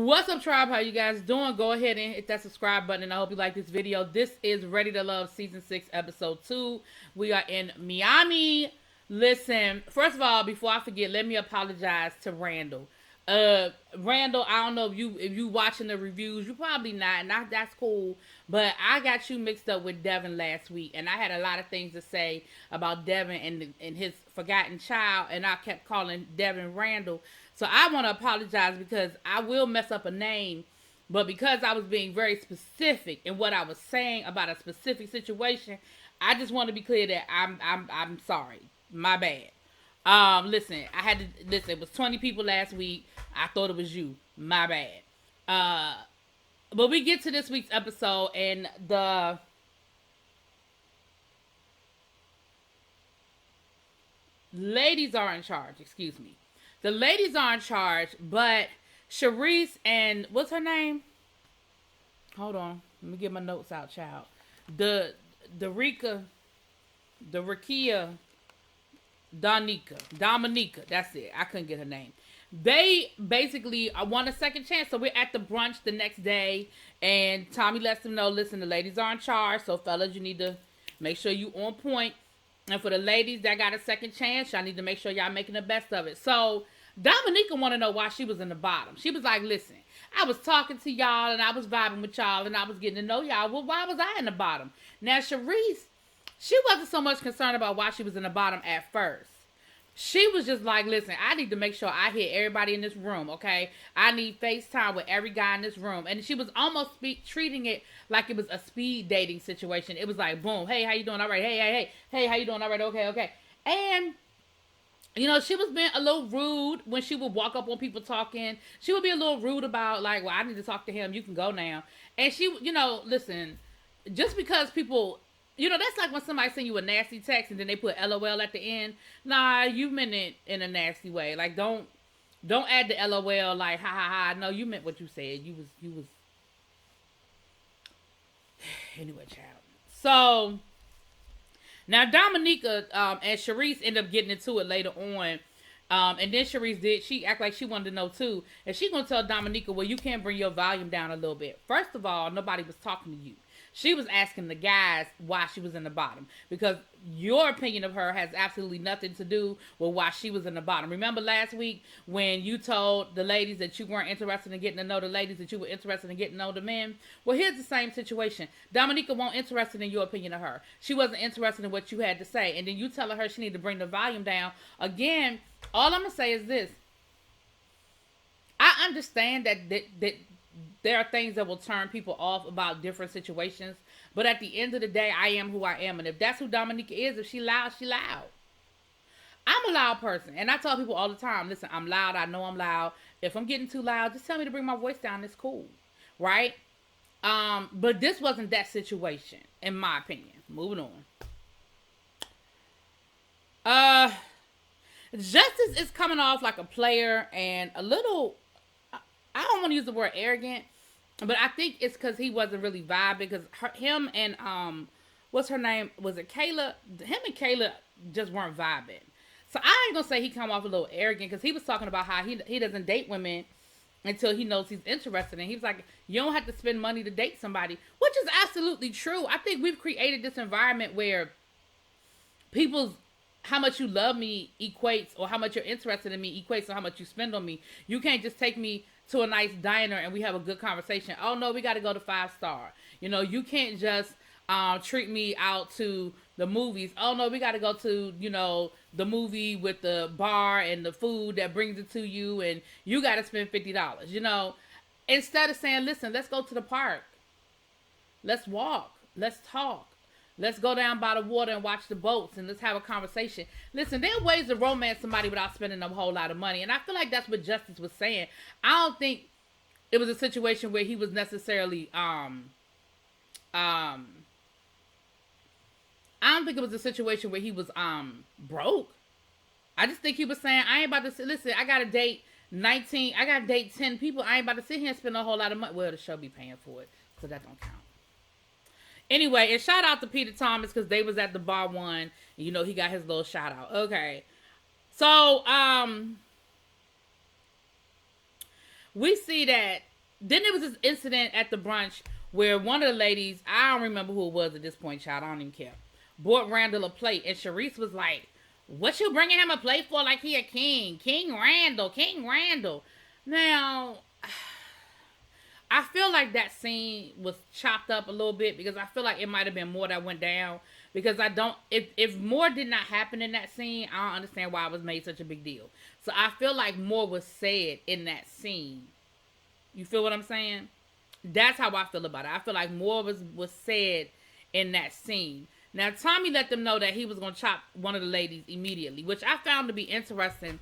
What's up, tribe? How you guys doing? Go ahead and hit that subscribe button, and I hope you like this video. This is Ready to Love Season 6, Episode 2. We are in Miami. Listen, first of all, before I forget, let me apologize to Randall. Randall, I don't know if you watching the reviews, you probably not, and that's cool. But I got you mixed up with Devin last week, and I had a lot of things to say about Devin and his forgotten child, and I kept calling Devin Randall. So I want to apologize because I will mess up a name, but because I was being very specific in what I was saying about a specific situation, I just want to be clear that I'm sorry. My bad. Listen, it was 20 people last week. I thought it was you. My bad. But we get to this week's episode, and the ladies are in charge. Excuse me. The ladies are in charge, but Sharice and what's her name? Hold on. Let me get my notes out, child. The Rikia, Dominica. That's it. I couldn't get her name. They basically want a second chance. So we're at the brunch the next day, and Tommy lets them know, listen, the ladies are in charge. So fellas, you need to make sure you on point. And for the ladies that got a second chance, y'all need to make sure y'all making the best of it. So Dominica want to know why she was in the bottom. She was like, listen, I was talking to y'all and I was vibing with y'all and I was getting to know y'all. Well, why was I in the bottom? Now, Sharice, she wasn't so much concerned about why she was in the bottom at first. She was just like, listen, I need to make sure I hit everybody in this room, okay? I need FaceTime with every guy in this room. And she was almost treating it like it was a speed dating situation. It was like, boom, hey, how you doing? All right, hey, how you doing? All right, okay. And, you know, she was being a little rude when she would walk up on people talking. She would be a little rude about, like, well, I need to talk to him. You can go now. And she, you know, listen, just because people... You know, that's like when somebody send you a nasty text and then they put LOL at the end. Nah, you meant it in a nasty way. Like, don't add the LOL like, ha, ha, ha. No, you meant what you said. You was. Anyway, child. So, now Dominica and Sharice end up getting into it later on. And then Sharice she act like she wanted to know too. And she gonna tell Dominica, well, you can't bring your volume down a little bit. First of all, nobody was talking to you. She was asking the guys why she was in the bottom, because your opinion of her has absolutely nothing to do with why she was in the bottom. Remember last week when you told the ladies that you weren't interested in getting to know the ladies, that you were interested in getting to know the men? Well, here's the same situation. Dominica wasn't interested in your opinion of her. She wasn't interested in what you had to say. And then you telling her she need to bring the volume down. Again, all I'm going to say is this. I understand that there are things that will turn people off about different situations. But at the end of the day, I am who I am. And if that's who Dominica is, if she loud, she loud. I'm a loud person. And I tell people all the time, listen, I'm loud. I know I'm loud. If I'm getting too loud, just tell me to bring my voice down. It's cool. Right? But this wasn't that situation, in my opinion. Moving on. Justice is coming off like a player and a little... I don't want to use the word arrogant, but I think it's because he wasn't really vibing, because him and, what's her name? Was it Kayla? Him and Kayla just weren't vibing. So I ain't going to say he come off a little arrogant, because he was talking about how he doesn't date women until he knows he's interested in. He was like, you don't have to spend money to date somebody, which is absolutely true. I think we've created this environment where how much you love me equates, or how much you're interested in me equates to how much you spend on me. You can't just take me to a nice diner and we have a good conversation. Oh no, we got to go to 5-star. You know, you can't just treat me out to the movies. Oh no, we got to go to, you know, the movie with the bar and the food that brings it to you, and you got to spend $50. You know, instead of saying, listen, let's go to the park. Let's walk. Let's talk. Let's go down by the water and watch the boats, and let's have a conversation. Listen, there are ways to romance somebody without spending a whole lot of money. And I feel like that's what Justice was saying. I don't think it was a situation where he was necessarily, I don't think it was a situation where he was, broke. I just think he was saying, I ain't about to sit, listen, I got to date 10 people. I ain't about to sit here and spend a whole lot of money. Well, the show be paying for it, so that don't count. Anyway, and shout out to Peter Thomas, because they was at the bar one. And, you know, he got his little shout out. Okay. So, we see that then there was this incident at the brunch where one of the ladies, I don't remember who it was at this point, child, I don't even care, bought Randall a plate, and Sharice was like, what you bringing him a plate for like he a king? King Randall, King Randall. Now, I feel like that scene was chopped up a little bit because I feel like it might have been more that went down. Because I don't, if more did not happen in that scene, I don't understand why it was made such a big deal. So I feel like more was said in that scene. You feel what I'm saying? That's how I feel about it. I feel like more was said in that scene. Now, Tommy let them know that he was going to chop one of the ladies immediately, which I found to be interesting.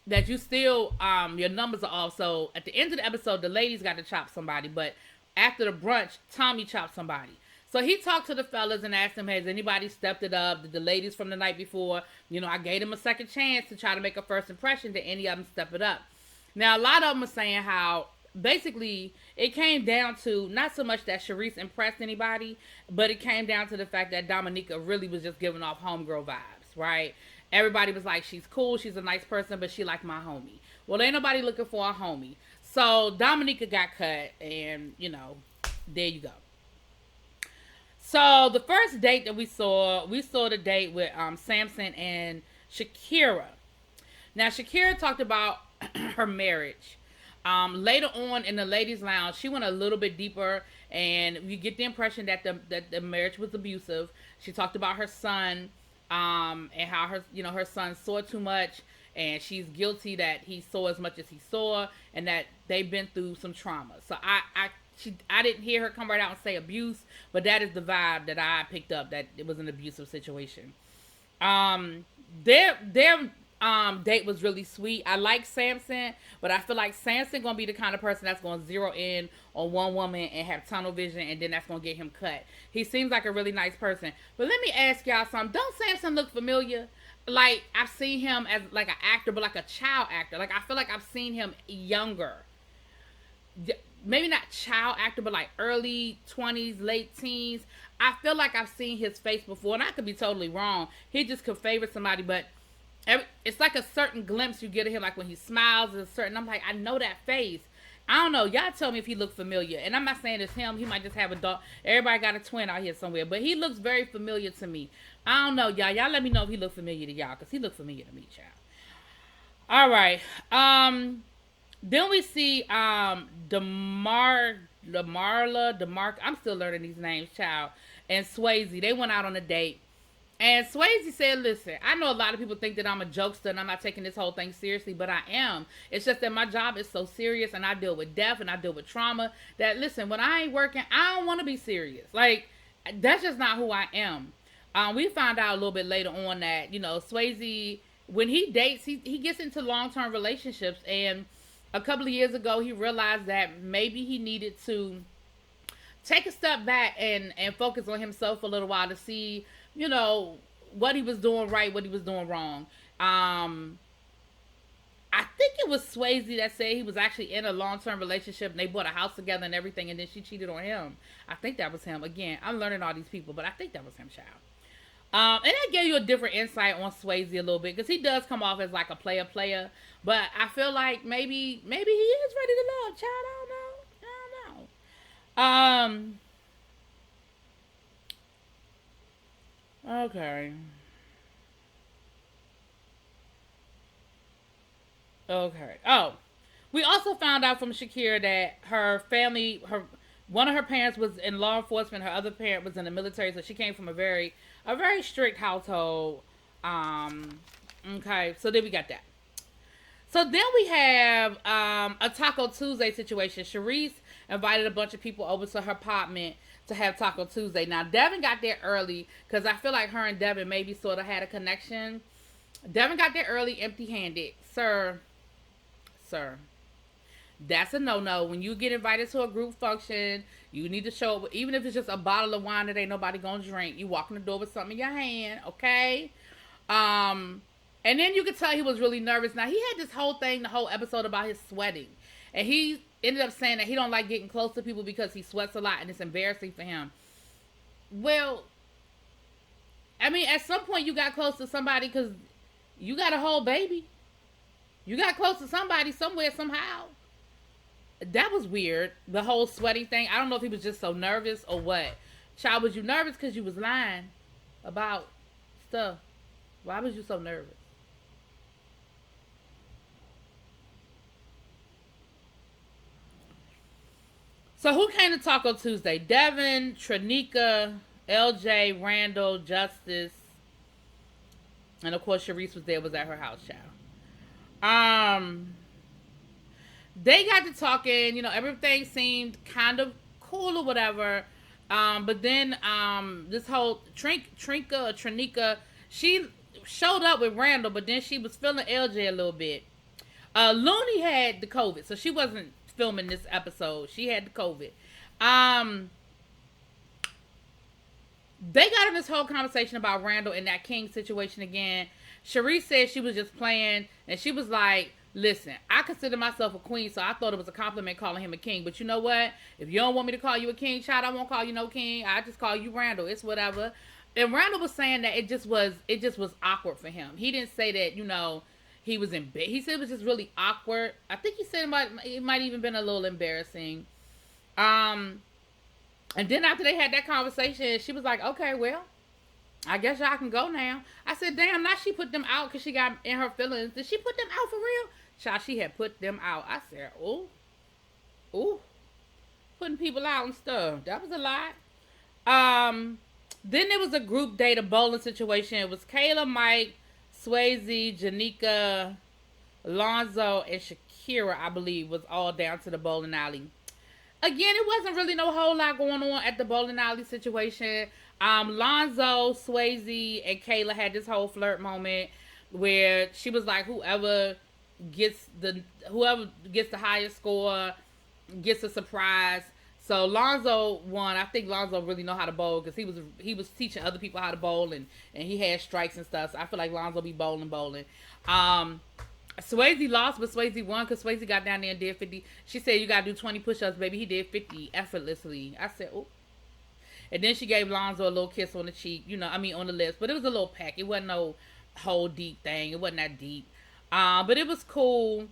That you still, your numbers are off. So at the end of the episode, the ladies got to chop somebody, but after the brunch, Tommy chopped somebody. So he talked to the fellas and asked them, has anybody stepped it up? Did the ladies from the night before, I gave them a second chance to try to make a first impression. Did any of them step it up? Now, a lot of them are saying how basically it came down to not so much that Sharice impressed anybody, but it came down to the fact that Dominica really was just giving off homegirl vibes, right? Everybody was like, she's cool, she's a nice person, but she like my homie. Well, ain't nobody looking for a homie. So Dominica got cut, and, there you go. So the first date that we saw the date with Samson and Shakira. Now, Shakira talked about her marriage. Later on in the ladies' lounge, she went a little bit deeper, and you get the impression that the marriage was abusive. She talked about her son, and how her son saw too much, and she's guilty that he saw as much as he saw, and that they've been through some trauma. So I didn't hear her come right out and say abuse, but that is the vibe that I picked up, that it was an abusive situation. Their date was really sweet. I like Samson, but I feel like Samson gonna be the kind of person that's gonna zero in on one woman and have tunnel vision, and then that's gonna get him cut. He seems like a really nice person. But let me ask y'all something. Don't Samson look familiar? Like, I've seen him as like an actor, but like a child actor. Like, I feel like I've seen him younger. Maybe not child actor, but like early 20s, late teens. I feel like I've seen his face before, and I could be totally wrong. He just could favor somebody, but it's like a certain glimpse you get of him, like when he smiles, I'm like, I know that face. I don't know. Y'all tell me if he looks familiar. And I'm not saying it's him. He might just have a dog. Everybody got a twin out here somewhere, but he looks very familiar to me. I don't know, y'all. Y'all let me know if he looks familiar to y'all, because he looks familiar to me, child. All right. Then we see Demarla, I'm still learning these names, child, and Swayze. They went out on a date. And Swayze said, listen, I know a lot of people think that I'm a jokester and I'm not taking this whole thing seriously, but I am. It's just that my job is so serious, and I deal with death and I deal with trauma, that, listen, when I ain't working, I don't want to be serious. Like, that's just not who I am. We found out a little bit later on that, Swayze, when he dates, he gets into long-term relationships, and a couple of years ago, he realized that maybe he needed to take a step back and focus on himself for a little while to see, what he was doing right, what he was doing wrong. I think it was Swayze that said he was actually in a long-term relationship, and they bought a house together and everything, and then she cheated on him. I think that was him. Again, I'm learning all these people, but I think that was him, child. And that gave you a different insight on Swayze a little bit, because he does come off as like a player, but I feel like maybe he is ready to love, child. I don't know. Okay. Oh, we also found out from Shakira that her family, one of her parents was in law enforcement, her other parent was in the military, so she came from a very strict household. Okay, so then we got that. So then we have a Taco Tuesday situation. Sharice invited a bunch of people over to her apartment to have Taco Tuesday. Now, Devin got there early, because I feel like her and Devin maybe sort of had a connection. Devin got there early empty-handed. Sir, that's a no-no. When you get invited to a group function, you need to show up, even if it's just a bottle of wine that ain't nobody gonna drink. You walk in the door with something in your hand, okay? And then you could tell he was really nervous. Now, he had this whole thing, the whole episode, about his sweating. And he ended up saying that he don't like getting close to people because he sweats a lot and it's embarrassing for him. Well, I mean, at some point you got close to somebody because you got a whole baby. You got close to somebody somewhere, somehow. that was weird. The whole sweating thing. I don't know if he was just so nervous or what. Child, was you nervous because you was lying about stuff? Why was you so nervous? So who came to Taco Tuesday? Devin, Tranika, LJ, Randall, Justice, and of course Sharice was there. Was at her house, child. They got to talking. You know, everything seemed kind of cool or whatever. But then this whole Tranika, she showed up with Randall, but then she was feeling LJ a little bit. Looney had the COVID, so she wasn't filming this episode. She had the COVID. They got in this whole conversation about Randall and that King situation again. Sharice said she was just playing, and she was like, listen, I consider myself a queen, so I thought it was a compliment calling him a king. But you know what? If you don't want me to call you a king, child, I won't call you no king. I just call you Randall. It's whatever. And Randall was saying that it just was awkward for him. He didn't say that, you know, he was in bed. He said it was just really awkward. I think he said it might even been a little embarrassing. And then after they had that conversation, she was like, okay, well, I guess y'all can go now. I said, damn, now she put them out because she got in her feelings. Did she put them out for real? Child, she had put them out. I said, ooh, putting people out and stuff. That was a lot. Then there was a group date, a bowling situation. It was Kayla, Mike, Swayze, Janika, Alonzo, and Shakira, I believe, was all down to the bowling alley. Again, it wasn't really no whole lot going on at the bowling alley situation. Lonzo, Swayze, and Kayla had this whole flirt moment where she was like, whoever gets the highest score gets a surprise. So Lonzo won. I think Lonzo really know how to bowl because he was teaching other people how to bowl and he had strikes and stuff. So I feel like Lonzo be bowling. Swayze lost, but Swayze won because Swayze got down there and did 50. She said, you got to do 20 push-ups, baby. He did 50 effortlessly. I said, oh. And then she gave Lonzo a little kiss on the cheek, on the lips. But it was a little peck. It wasn't no whole deep thing. It wasn't that deep. But it was cool.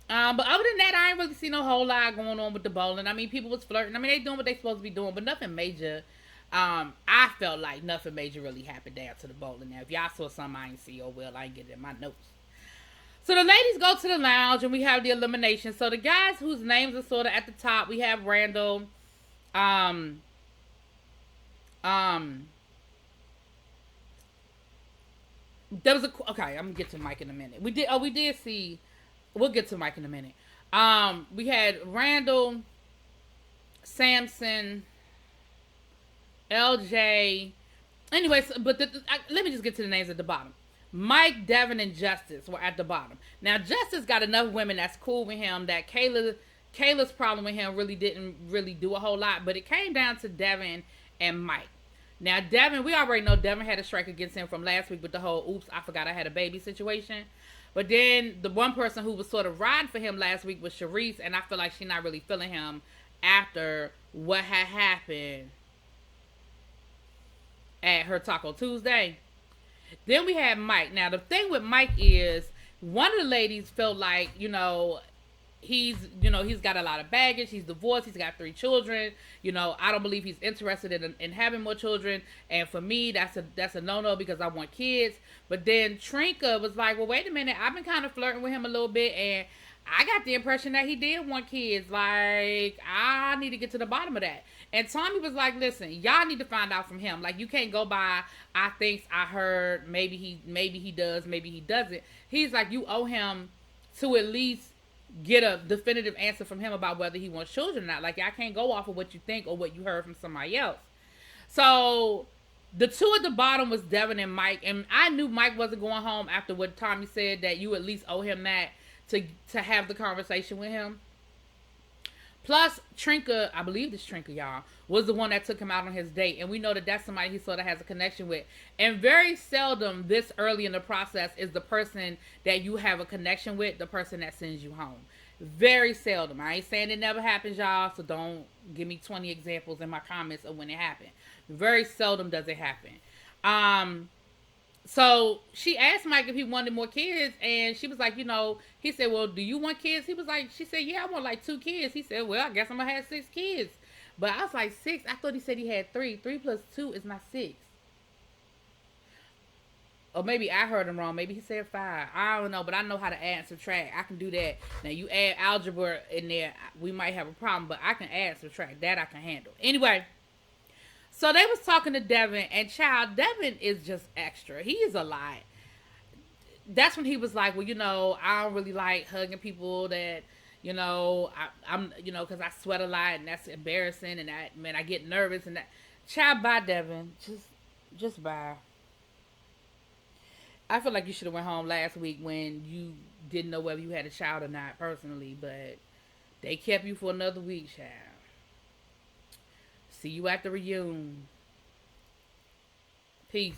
But other than that, I ain't really see no whole lot going on with the bowling. People was flirting. They doing what they supposed to be doing, but nothing major. I felt like nothing major really happened down to the bowling. Now, if y'all saw something I ain't see, oh well, I ain't get it in my notes. So the ladies go to the lounge and we have the elimination. So the guys whose names are sort of at the top, we have Randall. There was okay, I'm gonna get to Mike in a minute. We did see, we'll get to Mike in a minute. We had Randall, Samson, LJ. Anyways, but let me just get to the names at the bottom. Mike, Devin, and Justice were at the bottom. Now, Justice got enough women that's cool with him that Kayla's problem with him didn't really do a whole lot, but it came down to Devin and Mike. Now, Devin, we already know Devin had a strike against him from last week with the whole, oops, I forgot I had a baby situation. But then the one person who was sort of riding for him last week was Sharice, and I feel like she's not really feeling him after what had happened at her Taco Tuesday. Then we had Mike. Now, the thing with Mike is one of the ladies felt like, he's got a lot of baggage. He's divorced. He's got 3 children. I don't believe he's interested in having more children. And for me, that's a no-no because I want kids. But then Trinka was like, well, wait a minute. I've been kind of flirting with him a little bit. And I got the impression that he did want kids. Like, I need to get to the bottom of that. And Tommy was like, listen, y'all need to find out from him. Like, you can't go by, I think, I heard, maybe he does, maybe he doesn't. He's like, you owe him to at least get a definitive answer from him about whether he wants children or not. Like, I can't go off of what you think or what you heard from somebody else. So the two at the bottom was Devin and Mike. And I knew Mike wasn't going home after what Tommy said, that you at least owe him that to have the conversation with him. Plus, Trinka, I believe this Trinka, y'all, was the one that took him out on his date. And we know that that's somebody he sort of has a connection with. And very seldom this early in the process is the person that you have a connection with, the person that sends you home. Very seldom. I ain't saying it never happens, y'all, so don't give me 20 examples in my comments of when it happened. Very seldom does it happen. So she asked Mike if he wanted more kids, and she was like, he said, well, do you want kids? He was like, she said, yeah, I want like 2 kids. He said, well, I guess I'm gonna have 6 kids. But I was like, six? I thought he said he had three. 3 plus 2 is not six. Or maybe I heard him wrong. Maybe he said 5. I don't know, but I know how to add and subtract. I can do that. Now you add algebra in there, we might have a problem, but I can add and subtract. That I can handle. Anyway, so they was talking to Devin, and child, Devin is just extra. He is a lot. That's when he was like, well, I don't really like hugging people that, I'm, because I sweat a lot and that's embarrassing, and that, man, I get nervous and that. Child, bye, Devin. Just bye. I feel like you should have went home last week when you didn't know whether you had a child or not personally, but they kept you for another week, child. See you at the reunion. Peace.